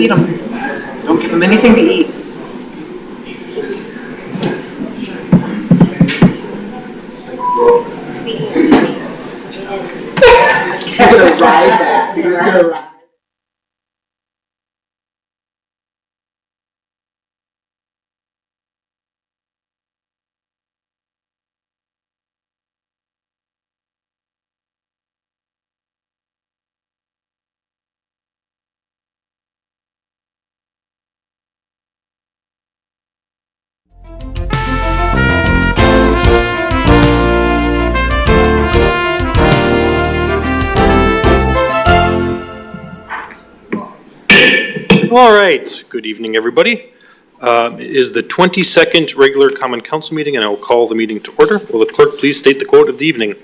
feed them. Don't give them anything to eat. Sweet. You're gonna ride that. You're gonna ride. All right, good evening, everybody. It is the 22nd regular common council meeting, and I will call the meeting to order. Will the clerk please state the quote of the evening?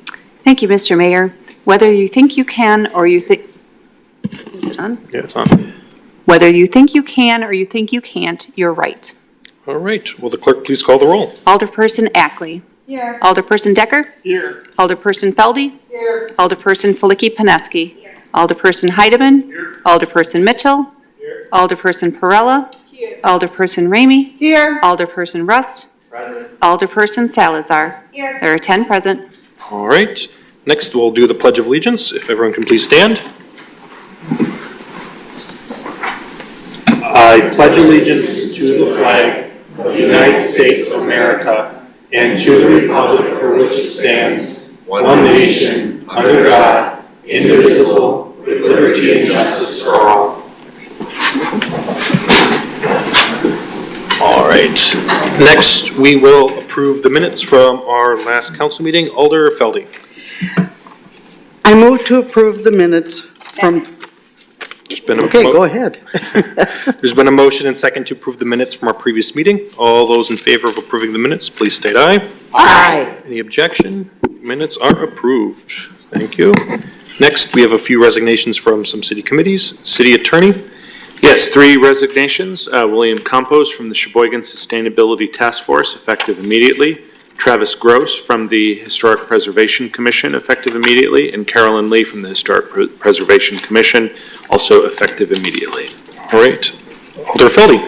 Thank you, Mr. Mayor. Whether you think you can or you think, is it on? Yeah, it's on. Whether you think you can or you think you can't, you're right. All right, will the clerk please call the roll? Alderperson Ackley. Here. Alderperson Decker. Here. Alderperson Feldy. Here. Alderperson Felicki-Pineski. Alderperson Heidemann. Here. Alderperson Mitchell. Here. Alderperson Perella. Here. Alderperson Ramey. Here. Alderperson Rust. Present. Alderperson Salazar. Here. There are 10 present. All right, next we'll do the Pledge of Allegiance. If everyone can please stand. I pledge allegiance to the flag of the United States of America and to the republic for which it stands, one nation, under God, indivisible, with liberty and justice for all. All right, next we will approve the minutes from our last council meeting. Alder Feldy. I move to approve the minutes from, There's been a okay, go ahead. There's been a motion and second to approve the minutes from our previous meeting. All those in favor of approving the minutes, please state aye. Aye. Any objection? Minutes are approved. Thank you. Next, we have a few resignations from some city committees. City Attorney. Yes, 3 resignations. William Campos from the Sheboygan Sustainability Task Force, effective immediately. Travis Gross from the Historic Preservation Commission, effective immediately. And Carolyn Lee from the Historic Preservation Commission, also effective immediately. All right. Alder Feldy.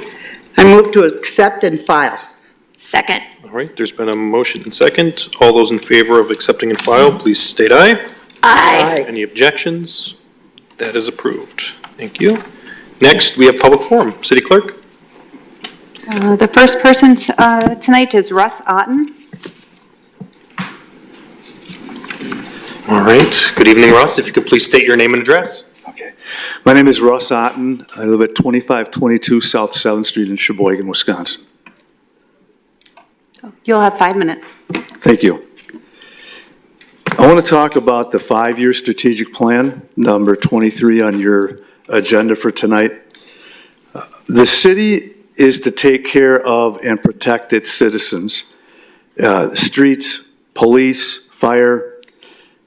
I move to accept and file. Second. All right. There's been a motion and second. All those in favor of accepting and file, please state aye. Aye. Any objections? That is approved. Thank you. Next, we have public forum. City Clerk. The first person tonight is Russ Otten. All right. Good evening, Russ. If you could please state your name and address. Okay. My name is Russ Otten. I live at 2522 South 7th Street in Sheboygan, Wisconsin. You'll have 5 minutes. Thank you. I want to talk about the 5-year strategic plan, number 23 on your agenda for tonight. The city is to take care of and protect its citizens. Streets, police, fire,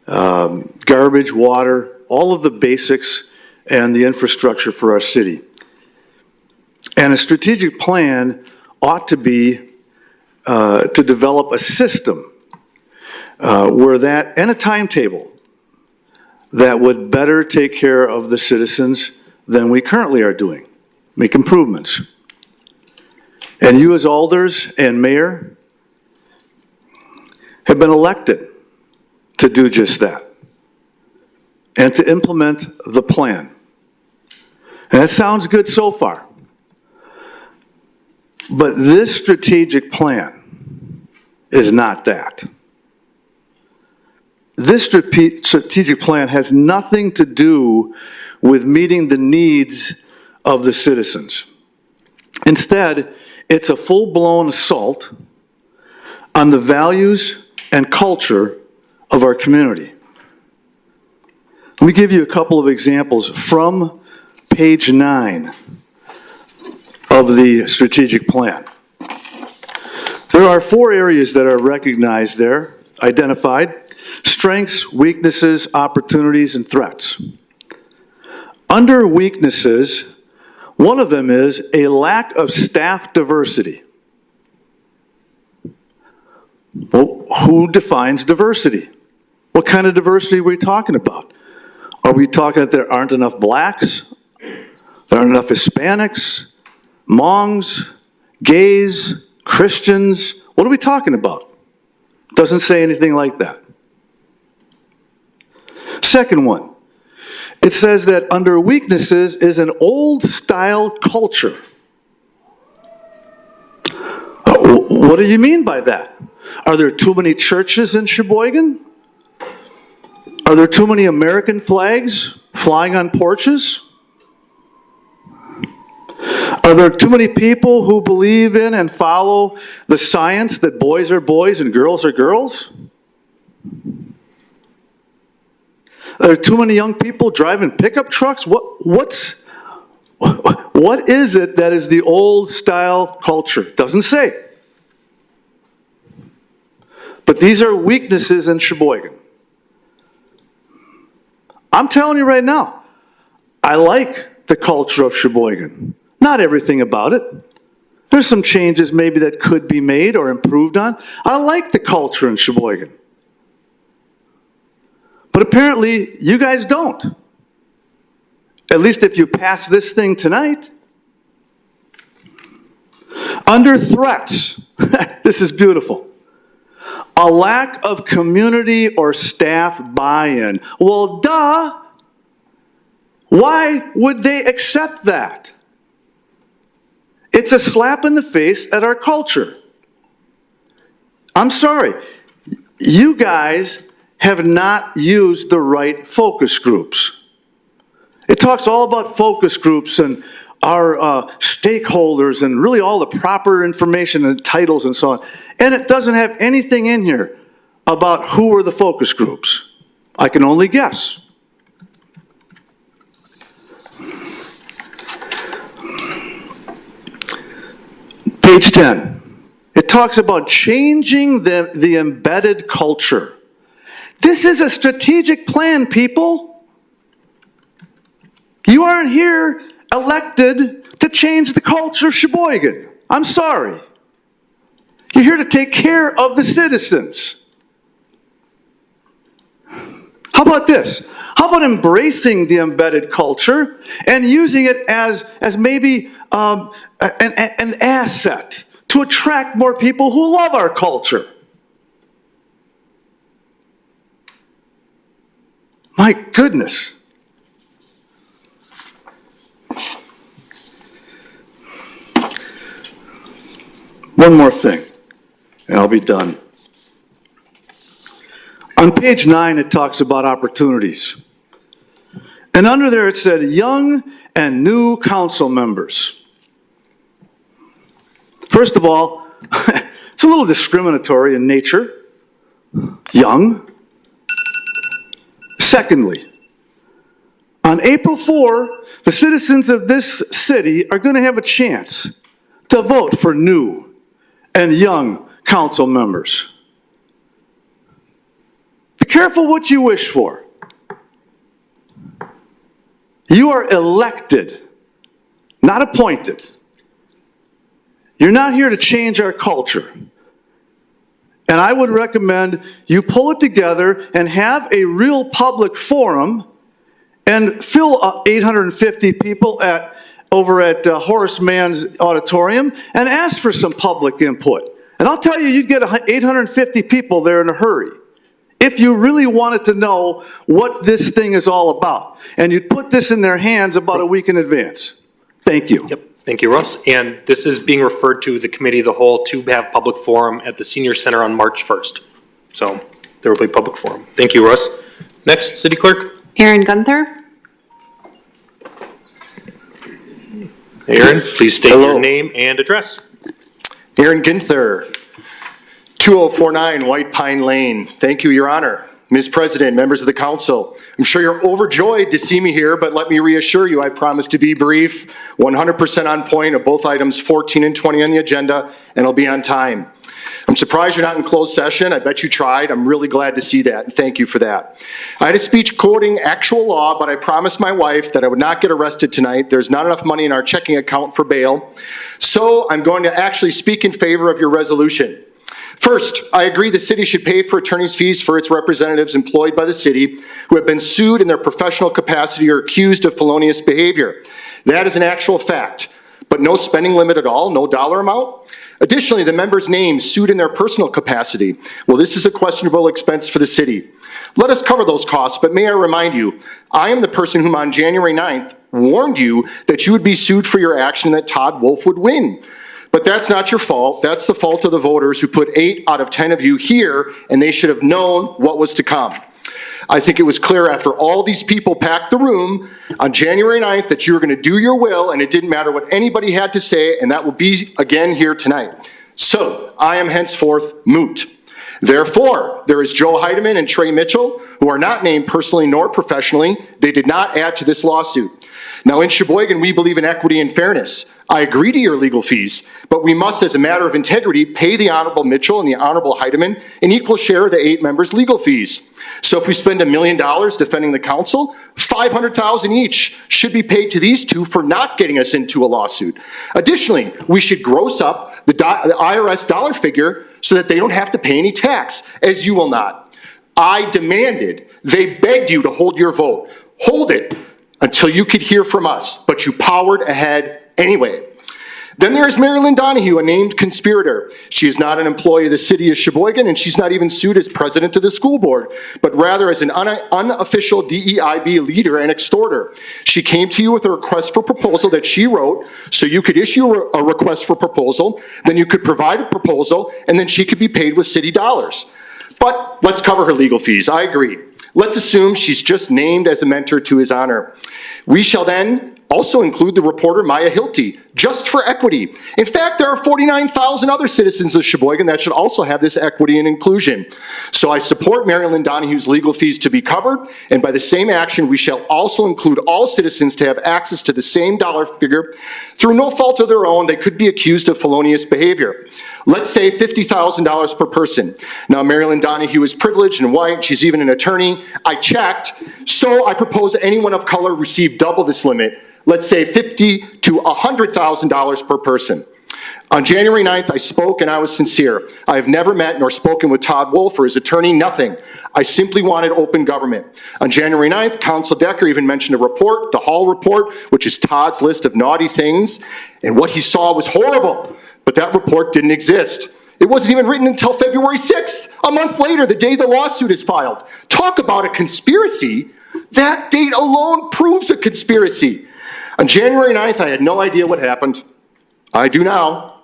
garbage, water, all of the basics and the infrastructure for our city. And a strategic plan ought to be to develop a system where that, and a timetable that would better take care of the citizens than we currently are doing, make improvements. And you as alders and mayor have been elected to do just that and to implement the plan. And that sounds good so far. But this strategic plan is not that. This strategic plan has nothing to do with meeting the needs of the citizens. Instead, it's a full-blown assault on the values and culture of our community. Let me give you a couple of examples from page 9 of the strategic plan. There are 4 areas that are recognized there, identified: strengths, weaknesses, opportunities, and threats. Under weaknesses, one of them is a lack of staff diversity. Well, who defines diversity? What kind of diversity are we talking about? Are we talking that there aren't enough blacks? There aren't enough Hispanics, Hmongs, gays, Christians. What are we talking about? Doesn't say anything like that. Second one, it says that under weaknesses is an old-style culture. What do you mean by that? Are there too many churches in Sheboygan? Are there too many American flags flying on porches? Are there too many people who believe in and follow the science that boys are boys and girls are girls? Are there too many young people driving pickup trucks? What is it that is the old style culture? Doesn't say. But these are weaknesses in Sheboygan. I'm telling you right now, I like the culture of Sheboygan. Not everything about it. There's some changes maybe that could be made or improved on. I like the culture in Sheboygan. But apparently, you guys don't. At least if you pass this thing tonight. Under threats, this is beautiful. A lack of community or staff buy-in. Well, duh. Why would they accept that? It's a slap in the face at our culture. I'm sorry. You guys have not used the right focus groups. It talks all about focus groups and our stakeholders and really all the proper information and titles and so on. And it doesn't have anything in here about who are the focus groups. I can only guess. Page 10. It talks about changing the embedded culture. This is a strategic plan, people. You aren't here elected to change the culture of Sheboygan. I'm sorry. You're here to take care of the citizens. How about this? How about embracing the embedded culture and using it as maybe an asset to attract more people who love our culture? My goodness. One more thing, and I'll be done. On page 9, it talks about opportunities. And under there it said, young and new council members. First of all, it's a little discriminatory in nature. Young. Secondly, on April 4, the citizens of this city are going to have a chance to vote for new and young council members. Be careful what you wish for. You are elected, not appointed. You're not here to change our culture. And I would recommend you pull it together and have a real public forum and fill 850 people over at Horace Mann's auditorium and ask for some public input. And I'll tell you, you'd get 850 people there in a hurry if you really wanted to know what this thing is all about. And you'd put this in their hands about a week in advance. Thank you. Yep, thank you, Russ. And this is being referred to the committee of the whole to have public forum at the Senior Center on March 1st. So there will be public forum. Thank you, Russ. Next, City Clerk. Aaron Gunther? Aaron, please state your name and address. Aaron Ginther, 2049 White Pine Lane. Thank you, Your Honor. Ms. President, members of the council, I'm sure you're overjoyed to see me here, but let me reassure you, I promise to be brief, 100% on point of both items 14 and 20 on the agenda, and I'll be on time. I'm surprised you're not in closed session. I bet you tried. I'm really glad to see that, and thank you for that. I had a speech quoting actual law, but I promised my wife that I would not get arrested tonight. There's not enough money in our checking account for bail. So I'm going to actually speak in favor of your resolution. First, I agree the city should pay for attorney's fees for its representatives employed by the city who have been sued in their professional capacity or accused of felonious behavior. That is an actual fact, but no spending limit at all, no dollar amount. Additionally, the members' names sued in their personal capacity. Well, this is a questionable expense for the city. Let us cover those costs, but may I remind you, I am the person whom on January 9th warned you that you would be sued for your action and that Todd Wolf would win. But that's not your fault. That's the fault of the voters who put 8 out of 10 of you here, and they should have known what was to come. I think it was clear after all these people packed the room on January 9th that you were going to do your will, and it didn't matter what anybody had to say, and that will be again here tonight. So I am henceforth moot. Therefore, there is Joe Heidemann and Trey Mitchell, who are not named personally nor professionally. They did not add to this lawsuit. Now, in Sheboygan, we believe in equity and fairness. I agree to your legal fees, but we must, as a matter of integrity, pay the Honorable Mitchell and the Honorable Heidemann an equal share of the 8 members' legal fees. So if we spend $1 million defending the council, $500,000 each should be paid to these two for not getting us into a lawsuit. Additionally, we should gross up the IRS dollar figure so that they don't have to pay any tax, as you will not. I demanded, they begged you to hold your vote. Hold it until you could hear from us, but you powered ahead anyway. Then there is Marilyn Donahue, a named conspirator. She is not an employee of the city of Sheboygan, and she's not even sued as president of the school board, but rather as an unofficial DEIB leader and extorter. She came to you with a request for proposal that she wrote, so you could issue a request for proposal, then you could provide a proposal, and then she could be paid with city dollars. But let's cover her legal fees. I agree. Let's assume she's just named as a mentor to his honor. We shall then also include the reporter Maya Hilty, just for equity. In fact, there are 49,000 other citizens of Sheboygan that should also have this equity and inclusion. So I support Marilyn Donahue's legal fees to be covered, and by the same action, we shall also include all citizens to have access to the same dollar figure. Through no fault of their own, they could be accused of felonious behavior. Let's say $50,000 per person. Now, Marilyn Donahue is privileged and white. She's even an attorney. I checked, so I propose that anyone of color receive double this limit. Let's say $50,000 to $100,000 per person. On January 9th, I spoke and I was sincere. I have never met nor spoken with Todd Wolf or his attorney, nothing. I simply wanted open government. On January 9th, Counsel Decker even mentioned a report, the Hall report, which is Todd's list of naughty things, and what he saw was horrible. But that report didn't exist. It wasn't even written until February 6th, a month later, the day the lawsuit is filed. Talk about a conspiracy. That date alone proves a conspiracy. On January 9th, I had no idea what happened. I do now.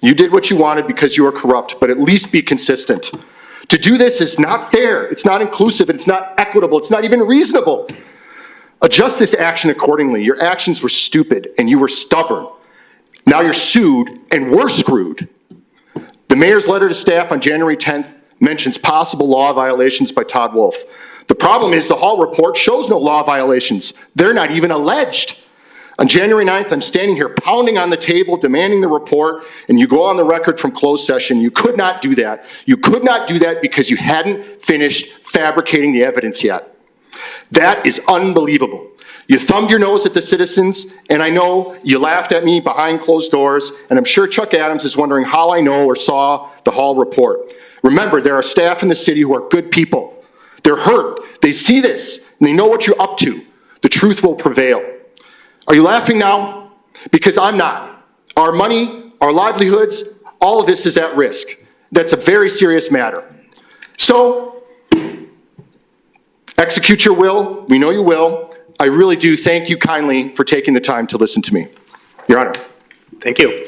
You did what you wanted because you are corrupt, but at least be consistent. To do this is not fair, it's not inclusive, it's not equitable, it's not even reasonable. Adjust this action accordingly. Your actions were stupid and you were stubborn. Now you're sued and we're screwed. The mayor's letter to staff on January 10th mentions possible law violations by Todd Wolf. The problem is the Hall report shows no law violations. They're not even alleged. On January 9th, I'm standing here pounding on the table, demanding the report, and you go on the record from closed session. You could not do that. You could not do that because you hadn't finished fabricating the evidence yet. That is unbelievable. You thumbed your nose at the citizens, and I know you laughed at me behind closed doors, and I'm sure Chuck Adams is wondering how I know or saw the Hall report. Remember, there are staff in the city who are good people. They're hurt. They see this, and they know what you're up to. The truth will prevail. Are you laughing now? Because I'm not. Our money, our livelihoods, all of this is at risk. That's a very serious matter. So, execute your will. We know you will. I really do thank you kindly for taking the time to listen to me. Your Honor. Thank you.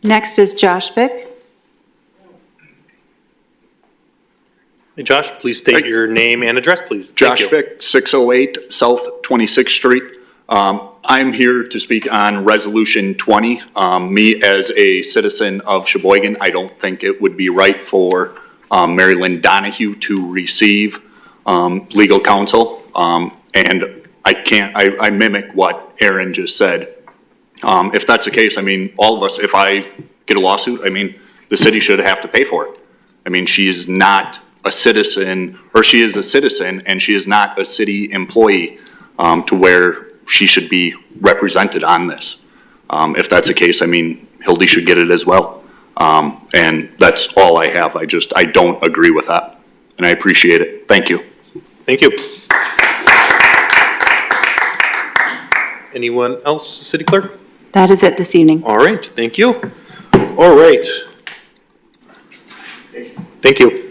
Next is Josh Vick. Hey, Josh, please state your name and address, please. Thank Josh you. Vick, 608 South 26th Street. I'm here to speak on Resolution 20. Me, as a citizen of Sheboygan, I don't think it would be right for Marilyn Donahue to receive legal counsel. And I mimic what Aaron just said. If that's the case, I mean, all of us, if I get a lawsuit, I mean, the city should have to pay for it. I mean, she is not a citizen, or she is a citizen, and she is not a city employee to where she should be represented on this. If that's the case, I mean, Hildy should get it as well. And that's all I have. I don't agree with that. And I appreciate it. Thank you. Thank you. Anyone else, City Clerk? That is it this evening. All right, thank you. All right. Thank you.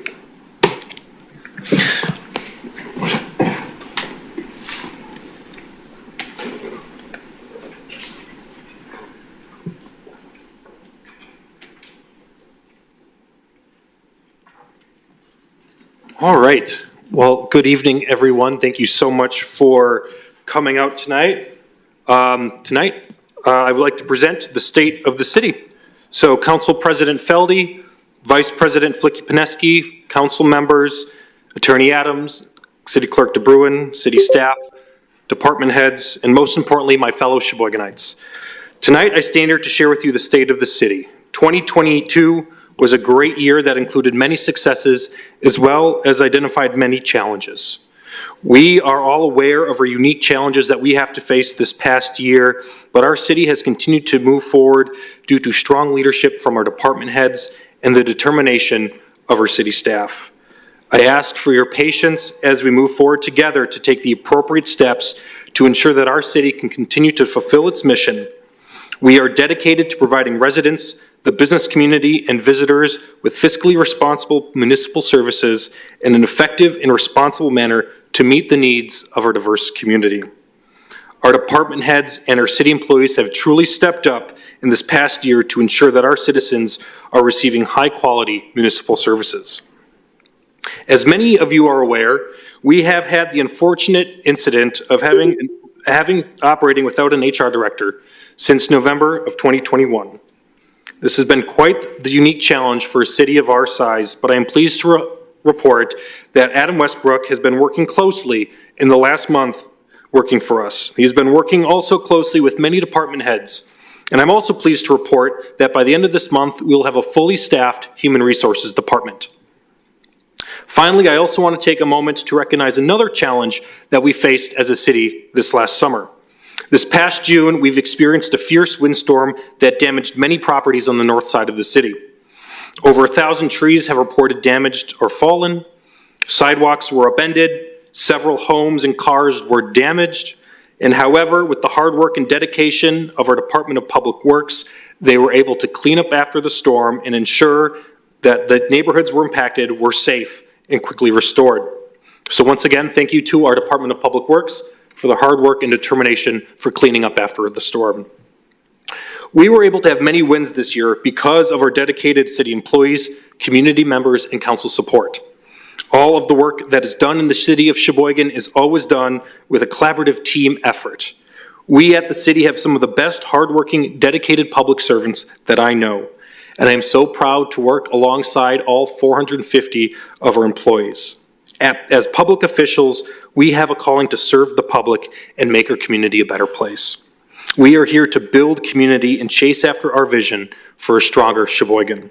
All right. Well, good evening, everyone. Thank you so much for coming out tonight. I would like to present the state of the city. So Council President Feldy, Vice President Flicky-Pineski, council members, Attorney Adams, City Clerk DeBruin, city staff, department heads, and most importantly, my fellow Sheboyganites. Tonight, I stand here to share with you the state of the city. 2022 was a great year that included many successes as well as identified many challenges. We are all aware of our unique challenges that we have to face this past year, but our city has continued to move forward due to strong leadership from our department heads and the determination of our city staff. I ask for your patience as we move forward together to take the appropriate steps to ensure that our city can continue to fulfill its mission. We are dedicated to providing residents, the business community, and visitors with fiscally responsible municipal services in an effective and responsible manner to meet the needs of our diverse community. Our department heads and our city employees have truly stepped up in this past year to ensure that our citizens are receiving high-quality municipal services. As many of you are aware, we have had the unfortunate incident of operating without an HR director since November of 2021. This has been quite the unique challenge for a city of our size, but I am pleased to report that Adam Westbrook has been working closely in the last month working for us. He's been working also closely with many department heads, and I'm also pleased to report that by the end of this month, we'll have a fully staffed human resources department. Finally, I also want to take a moment to recognize another challenge that we faced as a city this last summer. This past June, we've experienced a fierce windstorm that damaged many properties on the north side of the city. Over 1,000 trees have reported damaged or fallen. Sidewalks were upended. Several homes and cars were damaged. And however, with the hard work and dedication of our Department of Public Works, they were able to clean up after the storm and ensure that the neighborhoods were impacted were safe and quickly restored. So once again, thank you to our Department of Public Works for the hard work and determination for cleaning up after the storm. We were able to have many wins this year because of our dedicated city employees, community members, and council support. All of the work that is done in the city of Sheboygan is always done with a collaborative team effort. We at the city have some of the best hardworking, dedicated public servants that I know, and I am so proud to work alongside all 450 of our employees. As public officials, we have a calling to serve the public and make our community a better place. We are here to build community and chase after our vision for a stronger Sheboygan.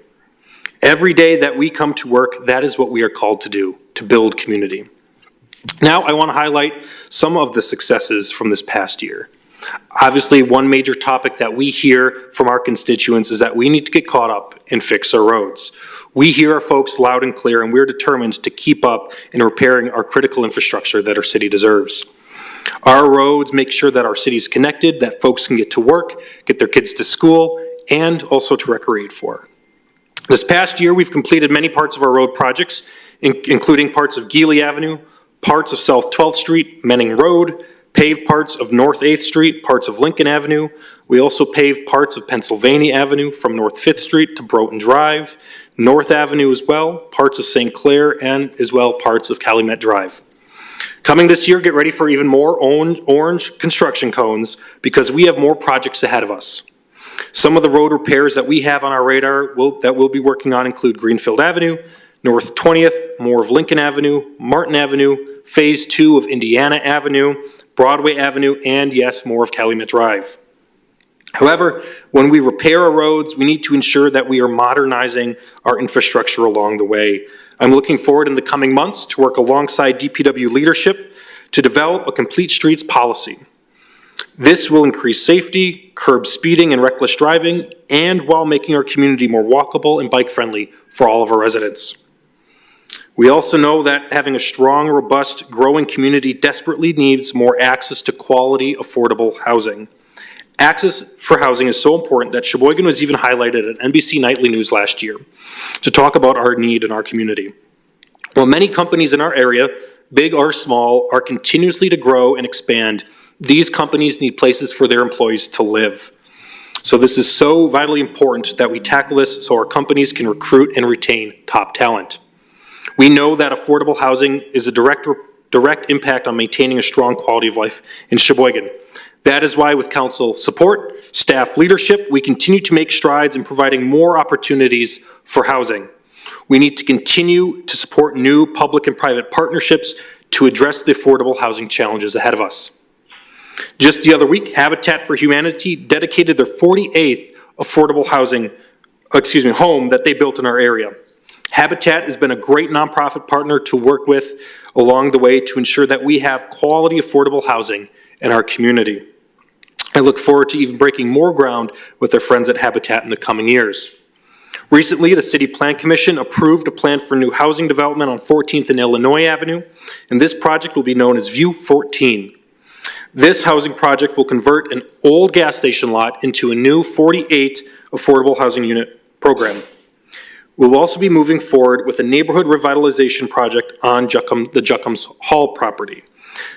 Every day that we come to work, that is what we are called to do, to build community. Now, I want to highlight some of the successes from this past year. Obviously, one major topic that we hear from our constituents is that we need to get caught up and fix our roads. We hear our folks loud and clear, and we're determined to keep up in repairing our critical infrastructure that our city deserves. Our roads make sure that our city is connected, that folks can get to work, get their kids to school, and also to recreate for. This past year, we've completed many parts of our road projects, including parts of Geely Avenue, parts of South 12th Street, Menning Road, paved parts of North 8th Street, parts of Lincoln Avenue. We also paved parts of Pennsylvania Avenue from North 5th Street to Broughton Drive, North Avenue as well, parts of St. Clair, and as well parts of Calumet Drive. Coming this year, get ready for even more orange construction cones because we have more projects ahead of us. Some of the road repairs that we have on our radar that we'll be working on include Greenfield Avenue, North 20th, more of Lincoln Avenue, Martin Avenue, Phase 2 of Indiana Avenue, Broadway Avenue, and yes, more of Calumet Drive. However, when we repair our roads, we need to ensure that we are modernizing our infrastructure along the way. I'm looking forward in the coming months to work alongside DPW leadership to develop a complete streets policy. This will increase safety, curb speeding and reckless driving, and while making our community more walkable and bike-friendly for all of our residents. We also know that having a strong, robust, growing community desperately needs more access to quality, affordable housing. Access for housing is so important that Sheboygan was even highlighted at NBC Nightly News last year to talk about our need in our community. While many companies in our area, big or small, are continuously to grow and expand, these companies need places for their employees to live. So this is so vitally important that we tackle this so our companies can recruit and retain top talent. We know that affordable housing is a direct impact on maintaining a strong quality of life in Sheboygan. That is why, with council support, staff leadership, we continue to make strides in providing more opportunities for housing. We need to continue to support new public and private partnerships to address the affordable housing challenges ahead of us. Just the other week, Habitat for Humanity dedicated their 48th affordable home that they built in our area. Habitat has been a great nonprofit partner to work with along the way to ensure that we have quality affordable housing in our community. I look forward to even breaking more ground with their friends at Habitat in the coming years. Recently, the City Plan Commission approved a plan for new housing development on 14th and Illinois Avenue, and this project will be known as View 14. This housing project will convert an old gas station lot into a new 48 affordable housing unit program. We'll also be moving forward with a neighborhood revitalization project on the Juckham's Hall property.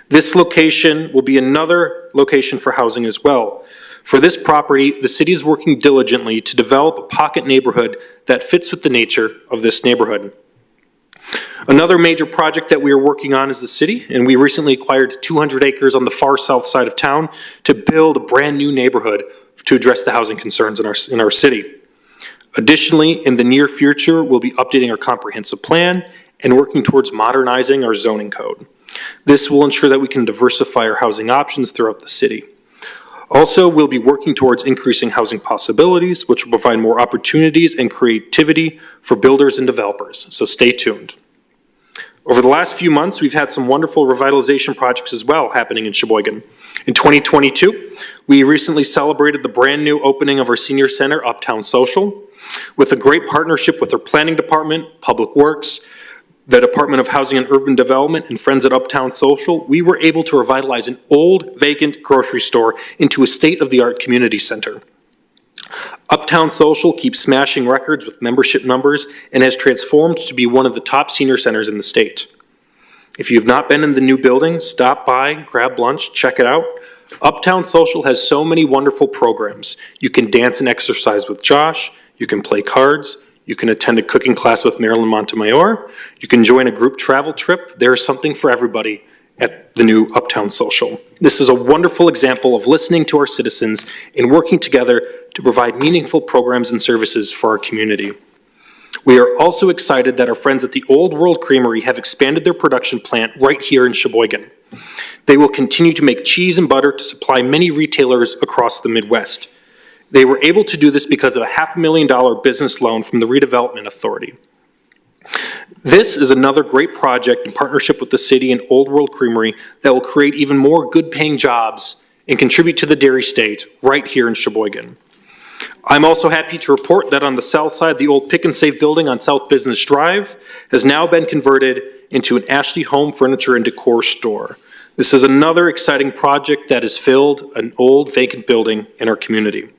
This location will be another location for housing as well. For this property, the city is working diligently to develop a pocket neighborhood that fits with the nature of this neighborhood. Another major project that we are working on is the city, and we recently acquired 200 acres on the far south side of town to build a brand new neighborhood to address the housing concerns in our city. Additionally, in the near future, we'll be updating our comprehensive plan and working towards modernizing our zoning code. This will ensure that we can diversify our housing options throughout the city. Also, we'll be working towards increasing housing possibilities, which will provide more opportunities and creativity for builders and developers, so stay tuned. Over the last few months, we've had some wonderful revitalization projects as well happening in Sheboygan. In 2022, we recently celebrated the brand new opening of our senior center, Uptown Social. With a great partnership with our planning department, Public Works, the Department of Housing and Urban Development, and friends at Uptown Social, we were able to revitalize an old vacant grocery store into a state-of-the-art community center. Uptown Social keeps smashing records with membership numbers and has transformed to be one of the top senior centers in the state. If you've not been in the new building, stop by, grab lunch, check it out. Uptown Social has so many wonderful programs. You can dance and exercise with Josh, you can play cards, you can attend a cooking class with Marilyn Montemayor, you can join a group travel trip. There is something for everybody at the new Uptown Social. This is a wonderful example of listening to our citizens and working together to provide meaningful programs and services for our community. We are also excited that our friends at the Old World Creamery have expanded their production plant right here in Sheboygan. They will continue to make cheese and butter to supply many retailers across the Midwest. They were able to do this because of a $500,000 business loan from the Redevelopment Authority. This is another great project in partnership with the city and Old World Creamery that will create even more good-paying jobs and contribute to the dairy state right here in Sheboygan. I'm also happy to report that on the south side, the old Pick and Save building on South Business Drive has now been converted into an Ashley Home Furniture and Decor store. This is another exciting project that has filled an old vacant building in our community.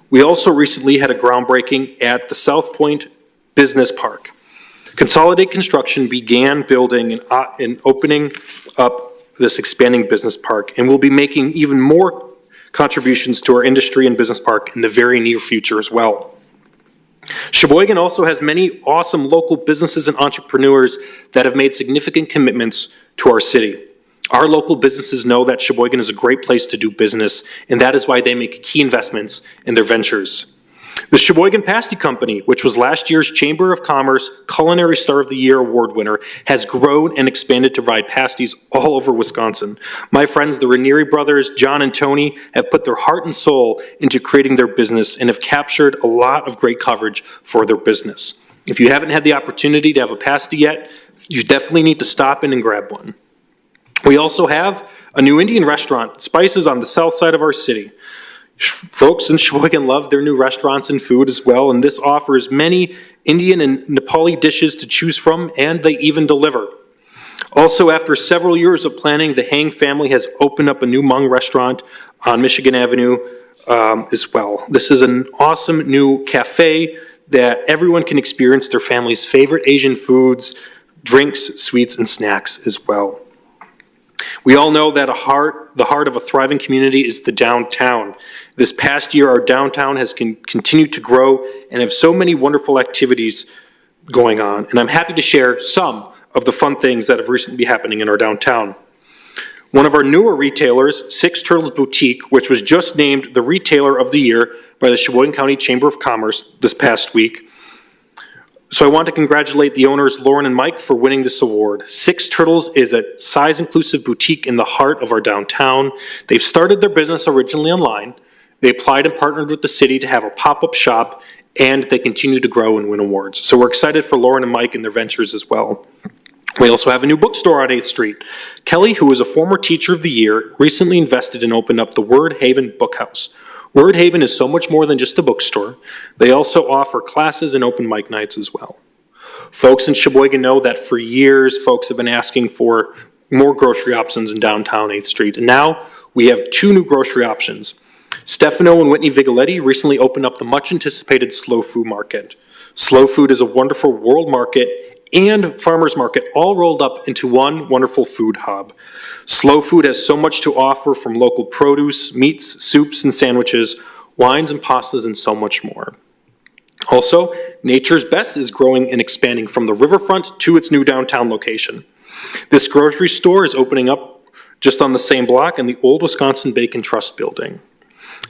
We also recently had a groundbreaking at the South Point Business Park. Consolidated Construction began building and opening up this expanding business park, and we'll be making even more contributions to our industry and business park in the very near future as well. Sheboygan also has many awesome local businesses and entrepreneurs that have made significant commitments to our city. Our local businesses know that Sheboygan is a great place to do business, and that is why they make key investments in their ventures. The Sheboygan Pasty Company, which was last year's Chamber of Commerce Culinary Star of the Year award winner, has grown and expanded to provide pasties all over Wisconsin. My friends, the Ranieri brothers, John and Tony, have put their heart and soul into creating their business and have captured a lot of great coverage for their business. If you haven't had the opportunity to have a pasty yet, you definitely need to stop in and grab one. We also have a new Indian restaurant, Spices, on the south side of our city. Folks in Sheboygan love their new restaurants and food as well, and this offers many Indian and Nepali dishes to choose from, and they even deliver. Also, after several years of planning, the Hang family has opened up a new Hmong restaurant on Michigan Avenue as well. This is an awesome new cafe that everyone can experience their family's favorite Asian foods, drinks, sweets, and snacks as well. We all know that the heart of a thriving community is the downtown. This past year, our downtown has continued to grow and have so many wonderful activities going on, and I'm happy to share some of the fun things that have recently been happening in our downtown. One of our newer retailers, Six Turtles Boutique, which was just named the Retailer of the Year by the Sheboygan County Chamber of Commerce this past week. So I want to congratulate the owners, Lauren and Mike, for winning this award. Six Turtles is a size-inclusive boutique in the heart of our downtown. They've started their business originally online. They applied and partnered with the city to have a pop-up shop, and they continue to grow and win awards. So we're excited for Lauren and Mike and their ventures as well. We also have a new bookstore on 8th Street. Kelly, who is a former Teacher of the Year, recently invested and opened up the Word Haven Bookhouse. Word Haven is so much more than just a bookstore. They also offer classes and open mic nights as well. Folks in Sheboygan know that for years, folks have been asking for more grocery options in downtown 8th Street. And now we have two new grocery options. Stefano and Whitney Vigoletti recently opened up the much-anticipated Slow Food Market. Slow Food is a wonderful world market and farmers market all rolled up into one wonderful food hub. Slow Food has so much to offer, from local produce, meats, soups and sandwiches, wines and pastas, and so much more. Also, Nature's Best is growing and expanding from the riverfront to its new downtown location. This grocery store is opening up just on the same block in the old Wisconsin Bacon Trust building.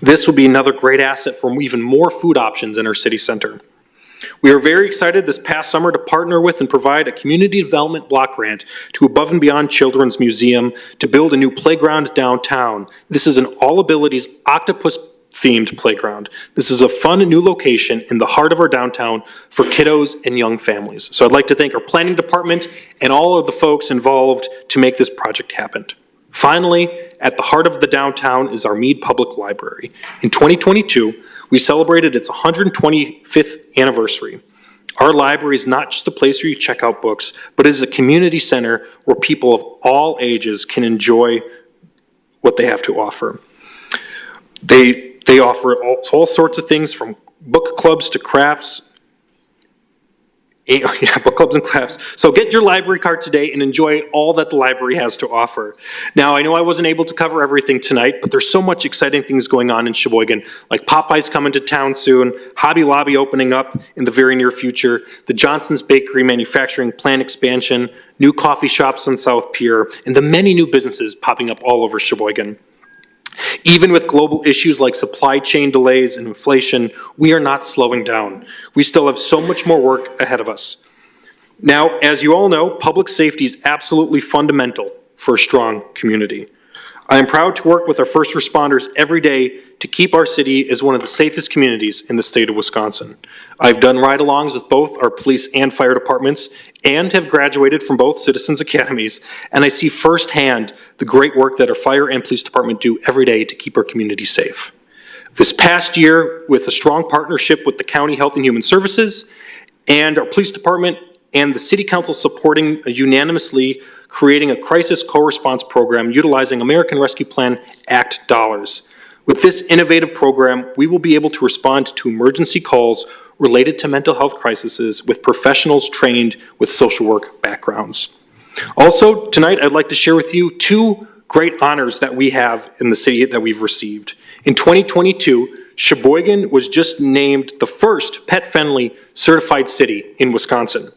This will be another great asset for even more food options in our city center. We are very excited this past summer to partner with and provide a community development block grant to Above and Beyond Children's Museum to build a new playground downtown. This is an All Abilities octopus-themed playground. This is a fun new location in the heart of our downtown for kiddos and young families. So I'd like to thank our planning department and all of the folks involved to make this project happen. Finally, at the heart of the downtown is our Mead Public Library. In 2022, we celebrated its 125th anniversary. Our library is not just a place where you check out books, but is a community center where people of all ages can enjoy what they have to offer. They offer all sorts of things, from book clubs to crafts. Book clubs and crafts. So get your library card today and enjoy all that the library has to offer. Now, I know I wasn't able to cover everything tonight, but there's so much exciting things going on in Sheboygan, like Popeye's coming to town soon, Hobby Lobby opening up in the very near future, the Johnson's Bakery manufacturing plant expansion, new coffee shops on South Pier, and the many new businesses popping up all over Sheboygan. Even with global issues like supply chain delays and inflation, we are not slowing down. We still have so much more work ahead of us. Now, as you all know, public safety is absolutely fundamental for a strong community. I am proud to work with our first responders every day to keep our city as one of the safest communities in the state of Wisconsin. I've done ride-alongs with both our police and fire departments and have graduated from both citizens academies, and I see firsthand the great work that our fire and police department do every day to keep our community safe. This past year, with a strong partnership with the County Health and Human Services and our police department and the City Council supporting unanimously creating a crisis co-response program utilizing American Rescue Plan Act dollars. With this innovative program, we will be able to respond to emergency calls related to mental health crises with professionals trained with social work backgrounds. Also, tonight I'd like to share with you two great honors that we have in the city that we've received. In 2022, Sheboygan was just named the first pet-friendly certified city in Wisconsin.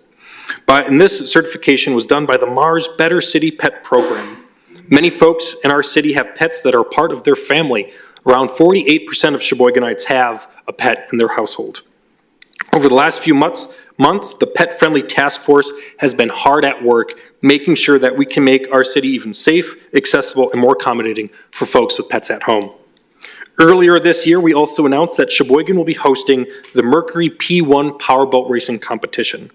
And this certification was done by the Mars Better City Pet Program. Many folks in our city have pets that are part of their family. Around 48% of Sheboyganites have a pet in their household. Over the last few months, the Pet Friendly Task Force has been hard at work making sure that we can make our city even safe, accessible, and more accommodating for folks with pets at home. Earlier this year, we also announced that Sheboygan will be hosting the Mercury P1 Powerboat Racing Competition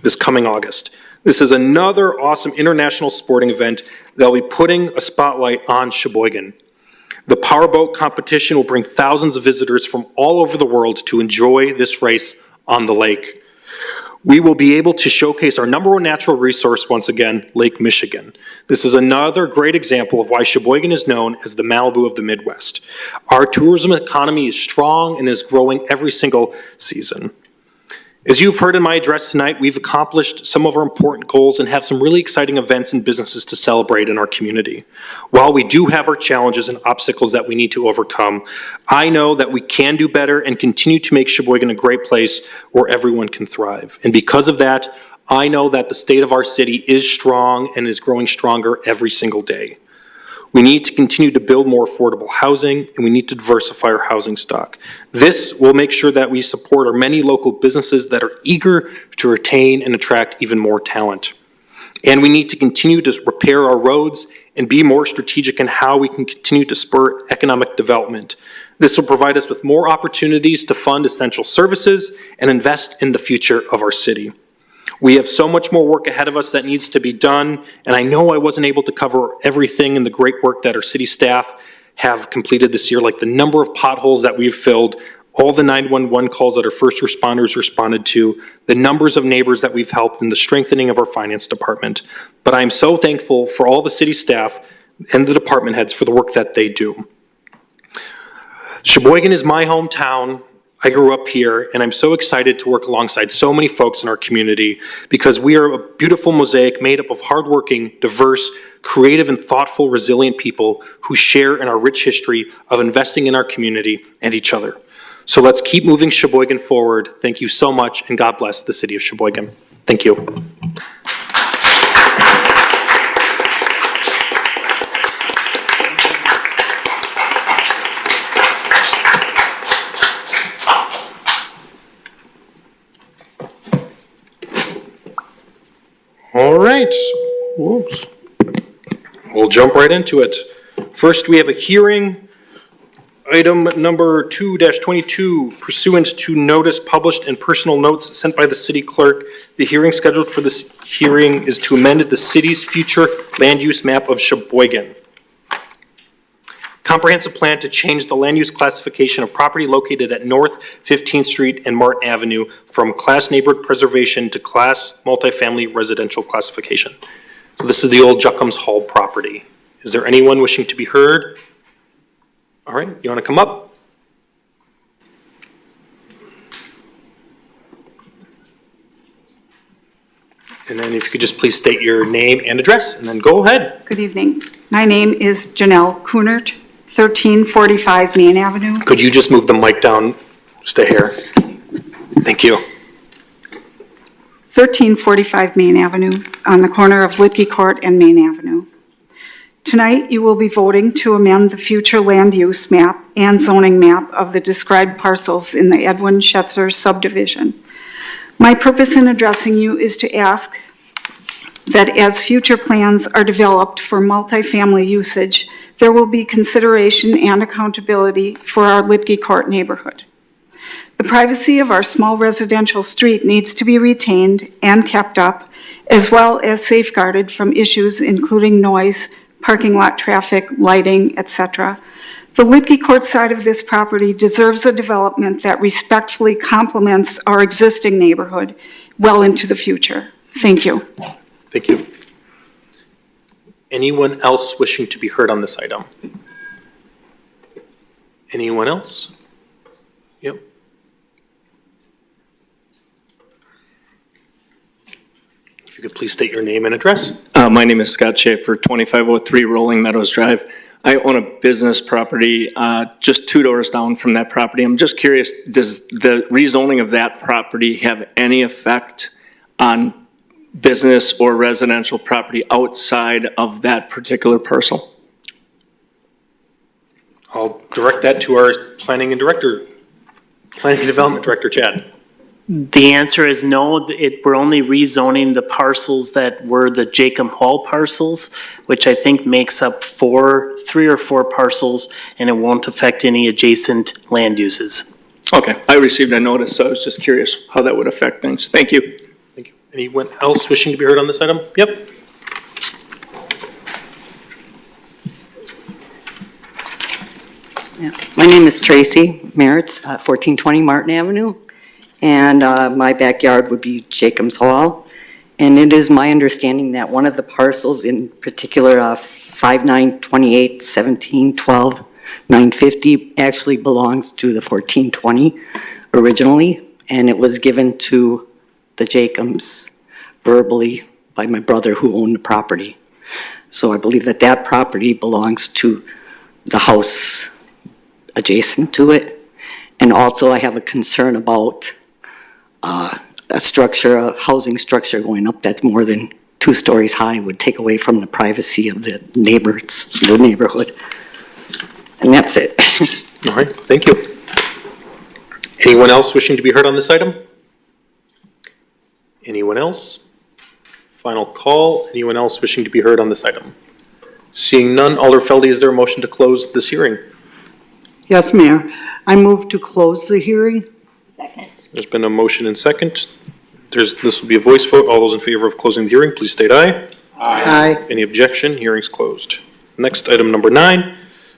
this coming August. This is another awesome international sporting event that will be putting a spotlight on Sheboygan. The powerboat competition will bring thousands of visitors from all over the world to enjoy this race on the lake. We will be able to showcase our number one natural resource once again, Lake Michigan. This is another great example of why Sheboygan is known as the Malibu of the Midwest. Our tourism economy is strong and is growing every single season. As you've heard in my address tonight, we've accomplished some of our important goals and have some really exciting events and businesses to celebrate in our community. While we do have our challenges and obstacles that we need to overcome, I know that we can do better and continue to make Sheboygan a great place where everyone can thrive. And because of that, I know that the state of our city is strong and is growing stronger every single day. We need to continue to build more affordable housing, and we need to diversify our housing stock. This will make sure that we support our many local businesses that are eager to retain and attract even more talent. And we need to continue to repair our roads and be more strategic in how we can continue to spur economic development. This will provide us with more opportunities to fund essential services and invest in the future of our city. We have so much more work ahead of us that needs to be done, and I know I wasn't able to cover everything in the great work that our city staff have completed this year, like the number of potholes that we've filled, all the 911 calls that our first responders responded to, the numbers of neighbors that we've helped, and the strengthening of our finance department. But I'm so thankful for all the city staff and the department heads for the work that they do. Sheboygan is my hometown. I grew up here, and I'm so excited to work alongside so many folks in our community because we are a beautiful mosaic made up of hardworking, diverse, creative, and thoughtful, resilient people who share in our rich history of investing in our community and each other. So let's keep moving Sheboygan forward. Thank you so much, and God bless the city of Sheboygan. Thank you. All right, whoops. We'll jump right into it. First, we have a hearing, item number 2-22, pursuant to notice published and personal notes sent by the city clerk. The hearing scheduled for this hearing is to amend the city's future land use map of Sheboygan. Comprehensive plan to change the land use classification of property located at North 15th Street and Martin Avenue from class neighborhood preservation to class multifamily residential classification. So this is the old Juckham's Hall property. Is there anyone wishing to be heard? All right, you want to come up? And then if you could just please state your name and address, and then go ahead. Good evening. My name is Janelle Kunert, 1345 Main Avenue. Could you just move the mic down just a hair? Thank you. 1345 Main Avenue, on the corner of Litke Court and Main Avenue. Tonight, you will be voting to amend the future land use map and zoning map of the described parcels in the Edwin Schetzer subdivision. My purpose in addressing you is to ask that as future plans are developed for multifamily usage, there will be consideration and accountability for our Litke Court neighborhood. The privacy of our small residential street needs to be retained and kept up, as well as safeguarded from issues including noise, parking lot traffic, lighting, etc. The Litke Court side of this property deserves a development that respectfully complements our existing neighborhood well into the future. Thank you. Thank you. Anyone else wishing to be heard on this item? Anyone else? Yep. If you could please state your name and address. My name is Scott Schaefer, 2503 Rolling Meadows Drive. I own a business property just 2 doors down from that property. I'm just curious, does the rezoning of that property have any effect on business or residential property outside of that particular parcel? I'll direct that to our Planning and Development Director, Chad. The answer is no. We're only rezoning the parcels that were the Jacob Hall parcels, which I think makes up 3 or 4 parcels, and it won't affect any adjacent land uses. Okay, I received a notice, so I was just curious how that would affect things. Thank you. Thank you. Anyone else wishing to be heard on this item? Yep. My name is Tracy Merritz, 1420 Martin Avenue, and my backyard would be Jacobs Hall. And it is my understanding that one of the parcels, in particular 5928, 17, 12, 950, actually belongs to the 1420 originally, and it was given to the Jacobs verbally by my brother who owned the property. So I believe that that property belongs to the house adjacent to it. And also I have a concern about a structure, a housing structure going up that's more than 2 stories high would take away from the privacy of the neighbors, the neighborhood. And that's it. All right, thank you. Anyone else wishing to be heard on this item? Anyone else? Final call. Anyone else wishing to be heard on this item? Seeing none, Alder Feldy, is there a motion to close this hearing? Yes, Mayor. I move to close the hearing. Second. There's been a motion and second. This will be a voice vote. All those in favor of closing the hearing, please state aye. Aye. Any objection? Hearing's closed. Next, item number 9,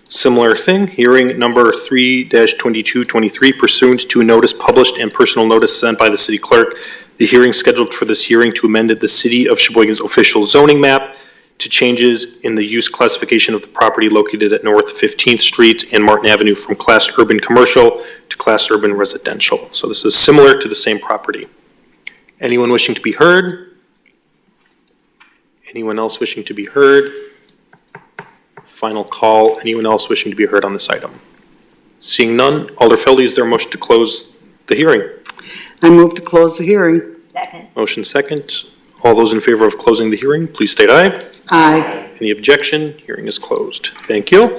similar thing. Hearing number 3-2223 pursuant to a notice published and personal notice sent by the city clerk. The hearing scheduled for this hearing to amend the city of Sheboygan's official zoning map to changes in the use classification of the property located at North 15th Street and Martin Avenue from Class Urban Commercial to Class Urban Residential. So this is similar to the same property. Anyone wishing to be heard? Anyone else wishing to be heard? Final call. Anyone else wishing to be heard on this item? Seeing none, Alder Feldy, is there a motion to close the hearing? I move to close the hearing. Second. Motion second. All those in favor of closing the hearing, please state aye. Aye. Any objection? Hearing is closed. Thank you.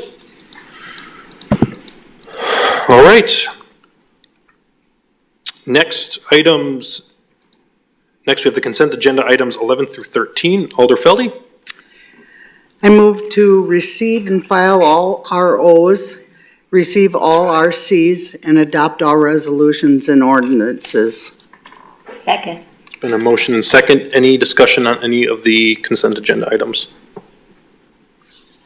All right. Next we have the consent agenda items 11 through 13. Alder Feldy? I move to receive and file all ROs, receive all RCs, and adopt all resolutions and ordinances. Second. Been a motion and second. Any discussion on any of the consent agenda items?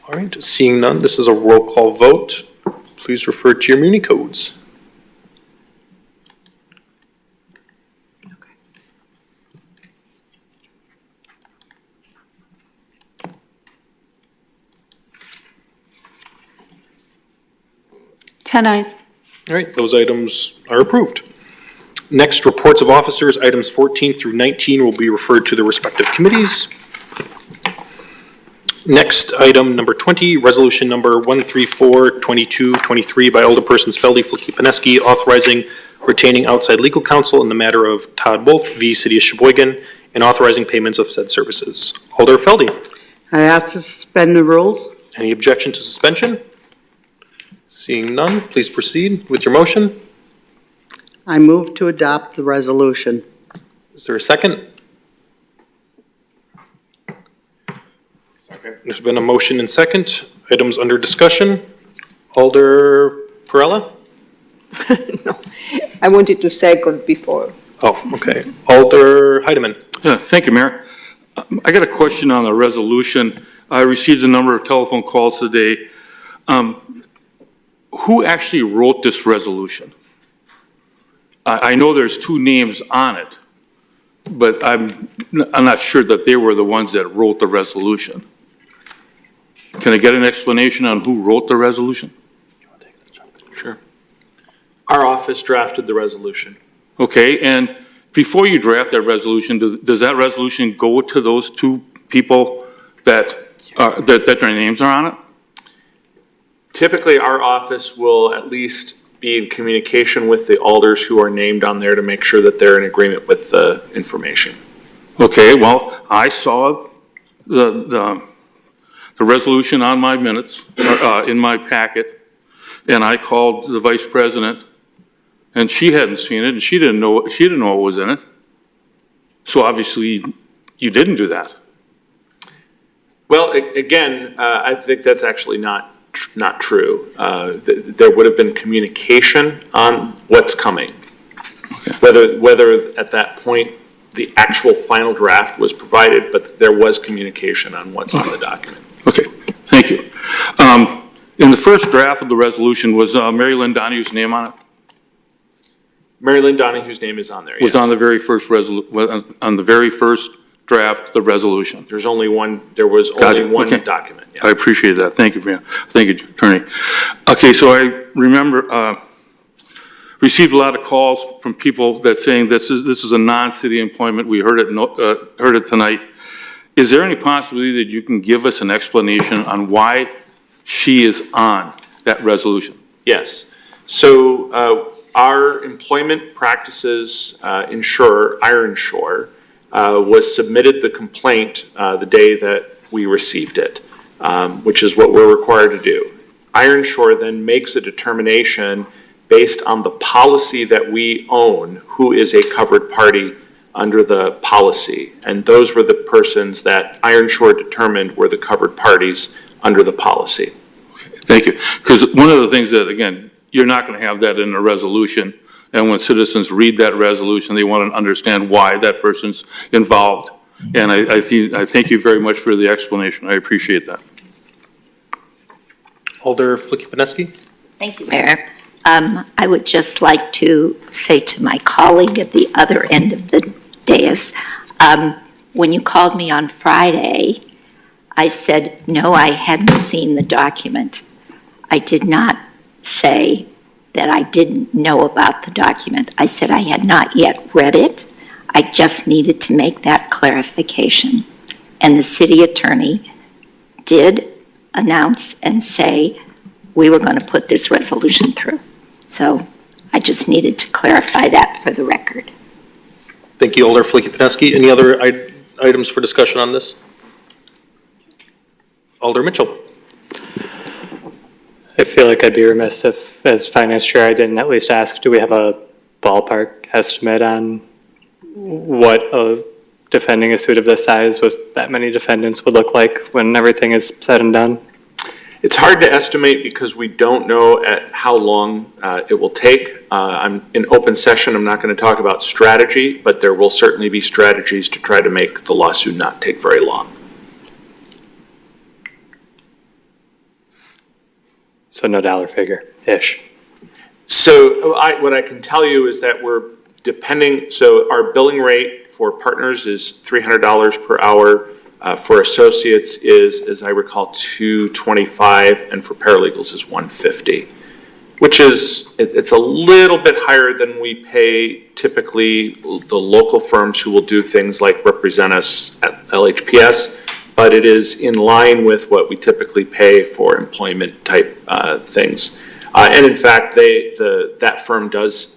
All right, seeing none, this is a roll call vote. Please refer to your muni codes. Ten ayes. All right, those items are approved. Next, reports of officers, items 14 through 19 will be referred to the respective committees. Next, item number 20, resolution number 134-2223 by Alderpersons Feldy, Flicky, Paneski, authorizing retaining outside legal counsel in the matter of Todd Wolf v. City of Sheboygan and authorizing payments of said services. Alder Feldy. I ask to suspend the rules. Any objection to suspension? Seeing none, please proceed with your motion. I move to adopt the resolution. Is there a second? Second. There's been a motion and second. Items under discussion. Alder Perella? No, I wanted to second before. Oh, okay. Alder Heidemann. Yeah, thank you, Mayor. I got a question on the resolution. I received a number of telephone calls today. Who actually wrote this resolution? I know there's 2 names on it, but I'm not sure that they were the ones that wrote the resolution. Can I get an explanation on who wrote the resolution? Sure. Our office drafted the resolution. Okay, and before you draft that resolution, does that resolution go to those 2 people that their names are on it? Typically, our office will at least be in communication with the alders who are named on there to make sure that they're in agreement with the information. Okay, well, I saw the resolution on my minutes, in my packet, and I called the vice president, and she hadn't seen it, and she didn't know what was in it. So obviously, you didn't do that. Well, again, I think that's actually not true. There would have been communication on what's coming. Okay. Whether at that point the actual final draft was provided, but there was communication on what's on the document. Okay, thank you. In the first draft of the resolution, was Mary Lynn Donahue's name on it? Mary Lynn Donahue's name is on there, yes. Was on the very first on the very first draft of the resolution. There was only one document. Yeah. I appreciate that. Thank you, Mayor. Thank you, Attorney. Okay, so I remember received a lot of calls from people that saying this is a non-city employment. We heard it tonight. Is there any possibility that you can give us an explanation on why she is on that resolution? Yes. So our employment practices insurer, Ironshore, was submitted the complaint the day that we received it, which is what we're required to do. Ironshore then makes a determination based on the policy that we own, who is a covered party under the policy. And those were the persons that Ironshore determined were the covered parties under the policy. Okay, thank you. Because one of the things that, again, you're not going to have that in a resolution. And when citizens read that resolution, they want to understand why that person's involved. And I thank you very much for the explanation. I appreciate that. Alder Flicky-Paneski? Thank you, Mayor. I would just like to say to my colleague at the other end of the dais, when you called me on Friday, I said, no, I hadn't seen the document. I did not say that I didn't know about the document. I said I had not yet read it. I just needed to make that clarification. And the city attorney did announce and say we were going to put this resolution through. So I just needed to clarify that for the record. Thank you, Alder Flicky-Paneski. Any other items for discussion on this? Alder Mitchell. I feel like I'd be remiss if, as finance chair, I didn't at least ask, do we have a ballpark estimate on what defending a suit of this size with that many defendants would look like when everything is said and done? It's hard to estimate because we don't know at how long it will take. I'm in open session. I'm not going to talk about strategy, but there will certainly be strategies to try to make the lawsuit not take very long. So no dollar figure-ish. So what I can tell you is that so our billing rate for partners is $300 per hour. For associates is, as I recall, $225, and for paralegals is $150, which is, it's a little bit higher than we pay typically the local firms who will do things like represent us at LHPS, but it is in line with what we typically pay for employment type things. And in fact, that firm does,